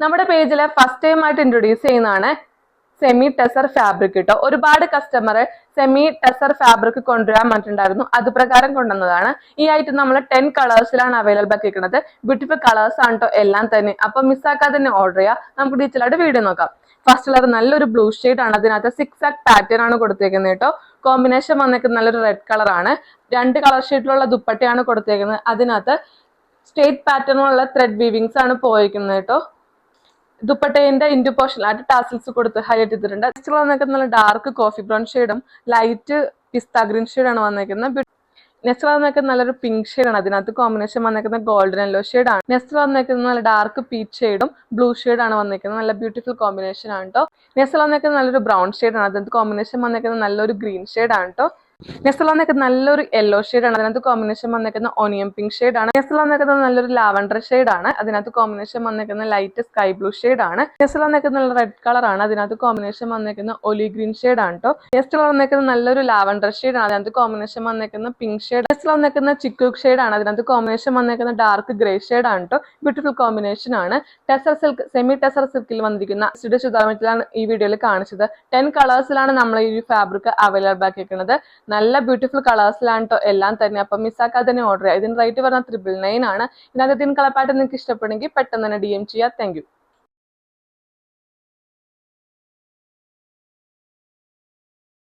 നമ്മുടെ പേജിലെ first time ആയിട്ട് ഇൻട്രൊഡ്യൂസ് ചെയ്യുന്നതാണ് സെമി ടെസർ ഫാബ്രിക് കേട്ടോ. ഒരുപാട് കസ്റ്റമർ സെമി ടെസർ ഫാബ്രിക് കൊണ്ടുവരാൻ പറഞ്ഞിട്ടുണ്ടായിരുന്നു, അത് പ്രകാരം കൊണ്ടുവന്നതാണ്. ഈ ഐറ്റം നമ്മൾ 10 കളേഴ്സിലാണ് അവൈലബിൾ ആക്കിയിരിക്കുന്നത്. ബ്യൂട്ടിഫുൾ കളേഴ്സ് ആണ് കേട്ടോ എല്ലാം തന്നെ. അപ്പൊ മിസ്സാക്കാതെ തന്നെ ഓർഡർ ചെയ്യാം. നമുക്ക് ഡീറ്റെയിൽ ആയിട്ട് വീഡിയോ നോക്കാം. ഫസ്റ്റ് കളർ നല്ലൊരു ബ്ലൂ ഷെയ്ഡ് ആണ്, അതിനകത്ത് 6 ആക്ട് പാറ്റേൺ ആണ് കൊടുത്തേക്കുന്നത് കേട്ടോ. കോമ്പിനേഷൻ വന്നേക്കുന്നത് നല്ലൊരു റെഡ് കളർ ആണ്. 2 കളർ ഷെയ്ഡിലുള്ള ദുപ്പട്ടയാണ് കൊടുത്തേക്കുന്നത്. അതിനകത്ത് സ്ട്രേറ്റ് പാറ്റേണുള്ള ത്രെഡ് വീവിങ്സ് ആണ് പോയിരിക്കുന്നത് കേട്ടോ. ദുപ്പട്ടേന്റെ ഇൻഡു പോർഷനിലായിട്ട് ടാസിൽസ് കൊടുത്ത് ഹൈലൈറ്റ് ചെയ്തിട്ടുണ്ട്. നെക്സ്റ്റ് വന്നേക്കുന്നത് നല്ല ഡാർക്ക് കോഫി ബ്രൗൺ ഷെയ്ഡും ലൈറ്റ് പിസ്ത ഗ്രീൻ ഷെയ്ഡാണ് വന്നേക്കുന്നത്. നെക്സ്റ്റ് വന്നേക്കുന്നത് നല്ലൊരു പിങ്ക് ഷെയ്ഡാണ്, അതിനകത്ത് കോമ്പിനേഷൻ വന്നേക്കുന്നത് ഗോൾഡൻ യെല്ലോ ഷെയ്ഡാണ്. നെക്സ്റ്റ് വന്നേക്കുന്നത് നല്ല ഡാർക്ക് പീച്ച് ഷെയ്ഡും ബ്ലൂ ഷെയ്ഡാണ് വന്നേക്കുന്നത്. നല്ല ബ്യൂട്ടിഫുൾ കോമ്പിനേഷൻ ആണ് കേട്ടോ. നെക്സ്റ്റ് വന്നേക്കുന്നത് നല്ലൊരു ബ്രൗൺ ഷെയ്ഡാണ്, അതിനകത്ത് കോമ്പിനേഷൻ വന്നേക്കുന്നത് നല്ലൊരു ഗ്രീൻ ഷെയ്ഡാണ് കേട്ടോ. നെക്സ്റ്റ് വന്നേക്കുന്നത് നല്ലൊരു യെല്ലോ ഷെയ്ഡാണ്, അതിനകത്ത് കോമ്പിനേഷൻ വന്നേക്കുന്ന ഓണിയൻ പിങ്ക് ഷെയ്ഡാണ്. നെക്സ്റ്റ് വന്നേക്കുന്നത് നല്ലൊരു ലാവൻഡർ ഷെയ്ഡാണ്, അതിനകത്ത് കോമ്പിനേഷൻ വന്നേക്കുന്ന ലൈറ്റ് സ്കൈ ബ്ലൂ ഷെയ്ഡാണ്. നെക്സ്റ്റ് വന്നേക്കുന്നത് നല്ല റെഡ് കളർ ആണ്, അതിനകത്ത് കോമ്പിനേഷൻ വന്നേക്കുന്ന ഒലി ഗ്രീൻ ഷെയ്ഡാണ് കേട്ടോ. നെക്സ്റ്റ് വന്നേക്കുന്നത് നല്ലൊരു ലാവൻഡർ ഷെയ്ഡാണ്, അതിനകത്ത് കോമ്പിനേഷൻ വന്നേക്കുന്ന പിങ്ക് ഷെയ്ഡ്. നെക്സ്റ്റ് വന്നേക്കുന്ന ചിക്കു ഷെയ്ഡാണ്, അതിനകത്ത് കോമ്പിനേഷൻ വന്നേക്കുന്ന ഡാർക്ക് ഗ്രേ ഷെയ്ഡാണ് കേട്ടോ. ബ്യൂട്ടിഫുൾ കോമ്പിനേഷൻ ആണ്. ടെസർ സിൽക്ക്, സെമി ടെസർ സിൽക്കിൽ വന്നിരിക്കുന്ന ചുരിദാറാണ് ഈ വീഡിയോയിൽ കാണിച്ചത്. 10 കളേഴ്സിലാണ് നമ്മൾ ഈ ഫാബ്രിക് അവൈലബിൾ ആക്കിയിരിക്കുന്നത്. നല്ല ബ്യൂട്ടിഫുൾ കളേഴ്സിലാണ് കേട്ടോ എല്ലാം തന്നെ. അപ്പം മിസ്സാക്കാതെ തന്നെ ഓർഡർ ചെയ്യുക. ഇതിന് റേറ്റ് പറഞ്ഞാൽ 999 ആണ്. ഇതിനകത്ത് കളർ പാറ്റേൺ നിങ്ങൾക്ക് ഇഷ്ടപ്പെടുമെങ്കിൽ പെട്ടെന്ന് തന്നെ DM ചെയ്യുക. Thank you.